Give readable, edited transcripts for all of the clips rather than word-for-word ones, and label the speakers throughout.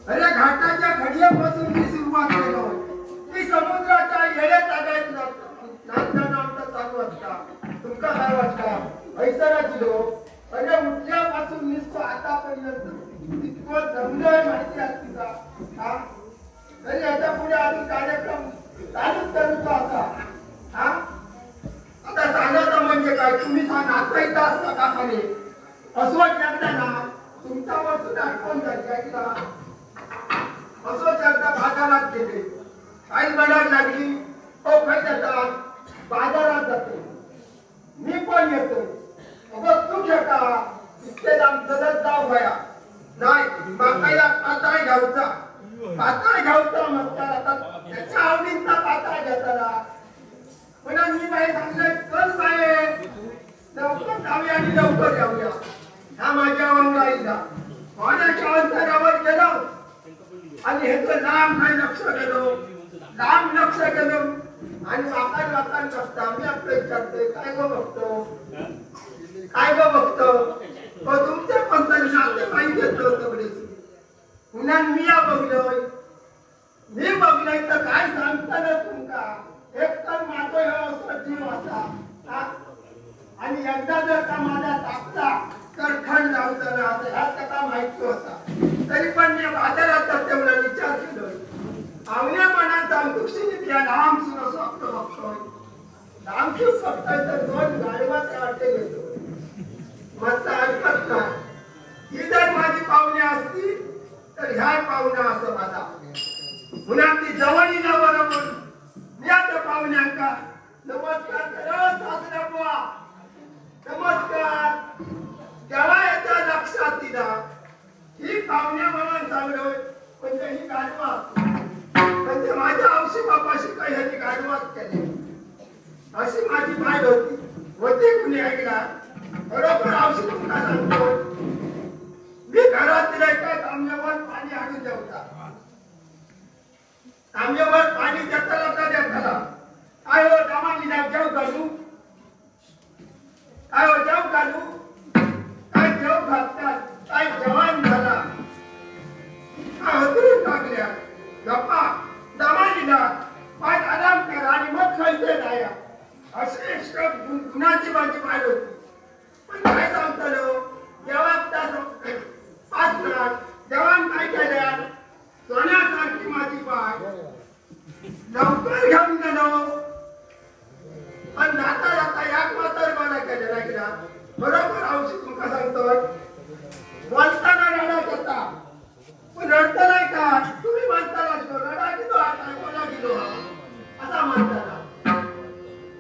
Speaker 1: अरे घाटाच्या घडियापासून मी सुरुवात केलो ती समुद्राच्या येडे तागायत नामता चालू असता तुमका काय वाटतं ऐसराची लोक अरे उठल्यापासून निसतो आतापर्यंत इतकं जमलंय माहिती असती का हा तरी याच्या पुढे आधी कार्यक्रम चालूच करूचा असा हा आता सांगायचं म्हणजे काय तुम्ही सांगा आता इथं असता का खाली असं एकदा ना तुमचा वस्तू दाखवून जायची ऐकला असं एकदा बाजारात गेले काही बनायला लागली हो काही जातात बाजारात जातो मी पण येतो अगं तू घेता इतके लांब चलत जाऊ भया नाही बाकायला पाताळ घ्यावचा म्हणतात आता त्याच्या आवडीचा पाताळ घेताना पण मी बाई सांगले चल बाई लवकर जाऊया आणि लवकर जाऊया हा माझ्या वंगाईचा पाण्याच्या अंतरावर गेलो आणि ह्याचं लांब लक्ष गेलो आणि वाकान बघता मी आपलं विचारतोय काय गो बघतो तुमच्या पंचाने शांत पाणी घेतलं होतं पुन्हा मी बघलोय तर काय सांगता ना तुमका एक तर माझा असं जीव असा आणि एकदा जर का माझा तापला तर खंड लावताना असं ह्या कथा माहिती होता तरी पण मी बाजारात तेवढा विचार केलोय आवण्या मनाचा दुक्षिणी लांब सुरू स्वप्न बघतोय लांबचीच बघतोय तर दोन गाडवाचे वाटे घेतो मस्त ऐकत नाही ही जर माझी पाहुणे असती तर ह्या पाहुण्या असं माझा पुन्हा ती जवळीला बरोबर मी आता पाहुण्यांका नमस्कार करा सासरा बुवा नमस्कार तेव्हा याच्या लक्षात दिला ही पाहुण्या म्हणून सांगलोय म्हणजे ही गाडवा म्हणजे माझ्या औशी बापाशी काही ह्याची गाडवाच केली अशी माझी बाई होती कुणी ऐकला बरोबर औषध तुमका सांगतो मी घरात दिलंय काय तांब्यावर पाणी आणून जेवता तांब्यावर पाणी देताला काय हो दामाली जाऊ घालू काय जेव घालतात काय जवान झाला हतरून टाकल्या गप्पा दामालीला पाच आराम करा आणि मग खायचे जाया असे गुणाची माझी पाय होती पण काय सांगतो देवात जवान काय केल्या सोन्यासारखी माझी पाय लवकर घेऊन गेलो पण जाता याक मात्र मला केलेला गेला बरोबर औषध तुमका सांगतोय बोलताना रडत होता पण रडत नाही का तुम्ही म्हणताना रडा गेलो आता कोणा गेलो असा म्हणताना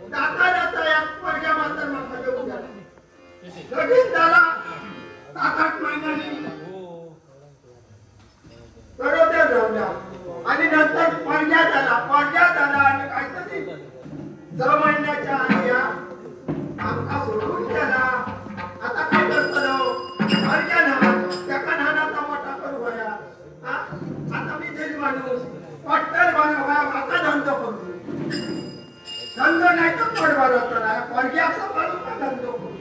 Speaker 1: जाता याक वर्ग्या मात्र मात्र घेऊन गेला लगीन झाला 7-8 महिन्यांनी बरोबर राहूया आणि नंतर पडल्या झाला आणि काहीतरी 6 महिन्याच्या आधी आमका सोडून गेला आता काय करतो पडल्या ना त्या नानाचा मोठा करू वया आता मी जेल माणूस पट्टर बनवा आता धंदो करू धंदो नाही तर पड बनवतो पडल्याचा बनवता धंदो करू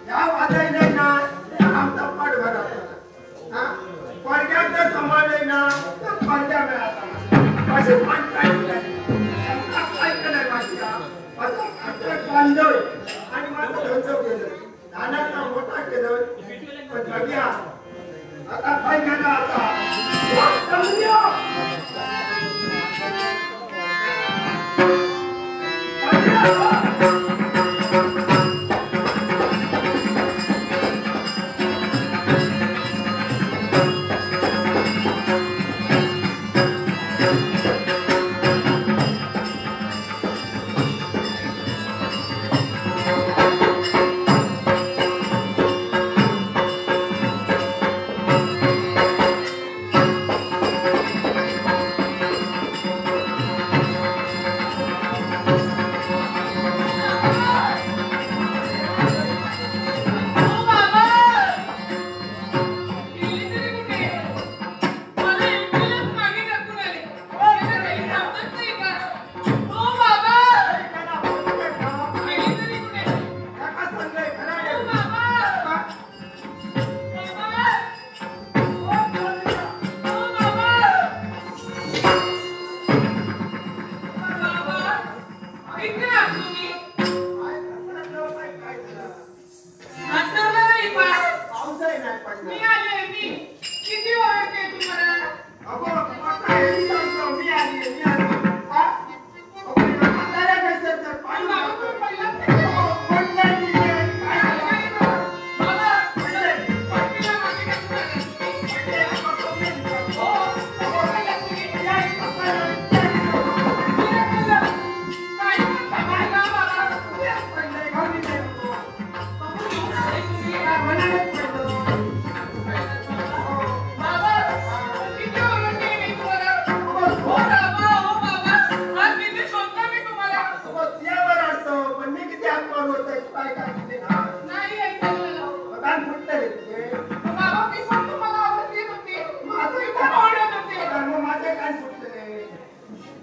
Speaker 1: या वाजाई नाही ना आमचा पड भरवतो पडल्या जर सांभाळले ना तर पडल्या मिळाला असे पण काय केलंय माझ्या असं बांधलोय आणि माझं धंदो केलं नानांना मोठा केलं पण बघ्या आता काय केलं आता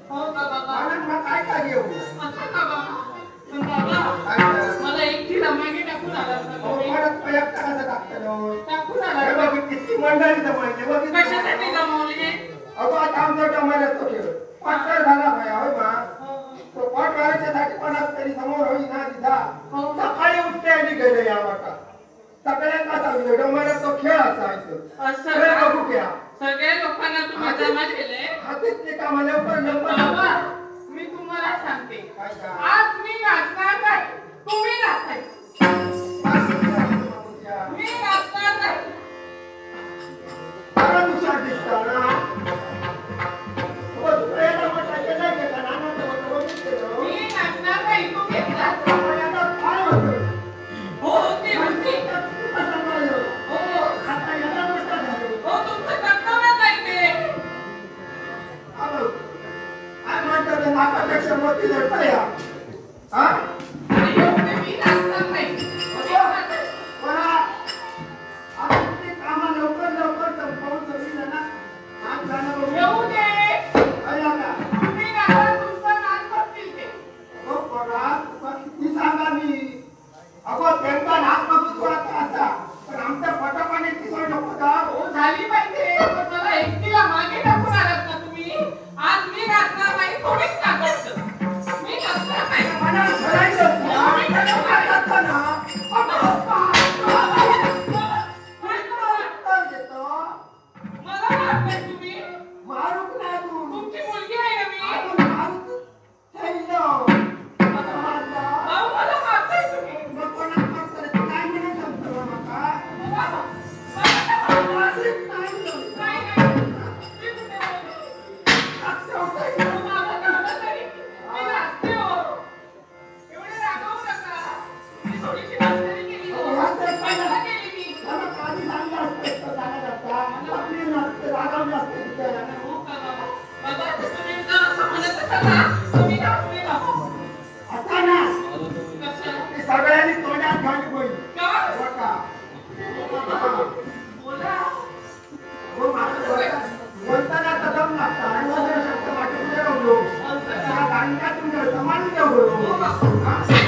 Speaker 2: हो का बाबा?
Speaker 1: म्हणून मग काय काय घेऊ
Speaker 2: असं का बाबा? पण बाबा मला एकटीला मागे टाकून आला का तुम्ही?
Speaker 1: परत एकटा कसं टाकतो
Speaker 2: टाकून
Speaker 1: हे
Speaker 2: आला
Speaker 1: बघ किती मंडळी जमवली बघ
Speaker 2: कशासाठी जमवली?
Speaker 1: अगो आता आमचा टमाटर तो खेळ पाटकर झाला भाई होय बा तो पाट मारायच्यासाठी कोणाच तरी समोर होई ना दिदा सकाळी उठते आणि गेले या वाटा सगळ्यांना सांगतो टमाटर तो खेळ असायचं
Speaker 2: असं
Speaker 1: खेळ
Speaker 2: का?
Speaker 1: बघू घ्या
Speaker 2: सगळ्या लोकांना तुम्ही जमा केले?
Speaker 1: हातीतले काम लवकर
Speaker 2: बाबा मी तुम्हाला सांगते
Speaker 1: काय का?
Speaker 2: आज मी नाचणार नाही तुम्ही नाचायचं मी नाचणार नाही
Speaker 1: अनुसार दिसता ना हो तुला याला म्हटलं नाही का नानाचं होतं
Speaker 2: मी नाचणार नाही तुम्हीच नाचा
Speaker 1: आता काय होतं
Speaker 2: हो ते म्हणते
Speaker 1: हो आता याला मोठा झालो
Speaker 2: हो तुमचं कर्तव्यच आहे ते
Speaker 1: काय म्हणतात नाकापेक्षा मोठी जोडता या हा
Speaker 2: एवढे मी नाचणार नाही
Speaker 1: बरा आता ते कामा लवकर लवकर संपवून सगळी ना नाच गाणं बघू
Speaker 2: येऊ दे
Speaker 1: आया का
Speaker 2: तुम्ही नाचा तुमचा नाच करतील ते
Speaker 1: हो बरा तुका किती सांगा मी अगो त्यांचा नाच बघू तुला असा पण आमच्या फटाफाने ती सोय नको का
Speaker 2: हो झाली पाहिजे पण मला एकटीला मागे टाकून आलात ना तुम्ही आज मी नाचणार नाही तुम्हीच नाचायचं मी नाचणार नाही
Speaker 1: मला करायचं
Speaker 2: तुम्ही ठरवलं.
Speaker 1: आता ना
Speaker 2: मला मारताय तुम्ही
Speaker 1: मारूक नाही तू
Speaker 2: तुमची मुलगी आहे ना मी
Speaker 1: अजून मारूक ठेवलं आता माझा
Speaker 2: अहो, मला मारताय तुम्ही
Speaker 1: मग कोणाला मारतं रे? काय म्हणत होतं माका?
Speaker 2: बाबा, मला
Speaker 1: असं नाही बोलत.
Speaker 2: नाही नाही मी कुठे बोलले?
Speaker 1: असं होतं.
Speaker 2: अहो, माझं कळलं तरी मी नाचते हो एवढे रागवू नका मी थोडीशी नाचताना केली हो कशाला केली मी
Speaker 1: मला काळजी चांगली असते, तो जागा जाता. आपली नसते, रागावली असते तिथे.
Speaker 2: हो का बाबा बाबा तुम्ही जर असं म्हणत असाल ना तुम्ही नाचते ना
Speaker 1: आता ना,
Speaker 2: कशाला
Speaker 1: ते सगळ्यांनी तोंडात घालून होईल.
Speaker 2: का
Speaker 1: हो का? हा.
Speaker 2: बोला
Speaker 1: हो, माझं बोलताना आता दम लागता. आणि मग जरा शब्द वाटून नाही राहिलो.
Speaker 2: असं
Speaker 1: त्या
Speaker 2: का?
Speaker 1: गाण्यातून जर समाज नाही होईल.
Speaker 2: हो का?
Speaker 1: हा.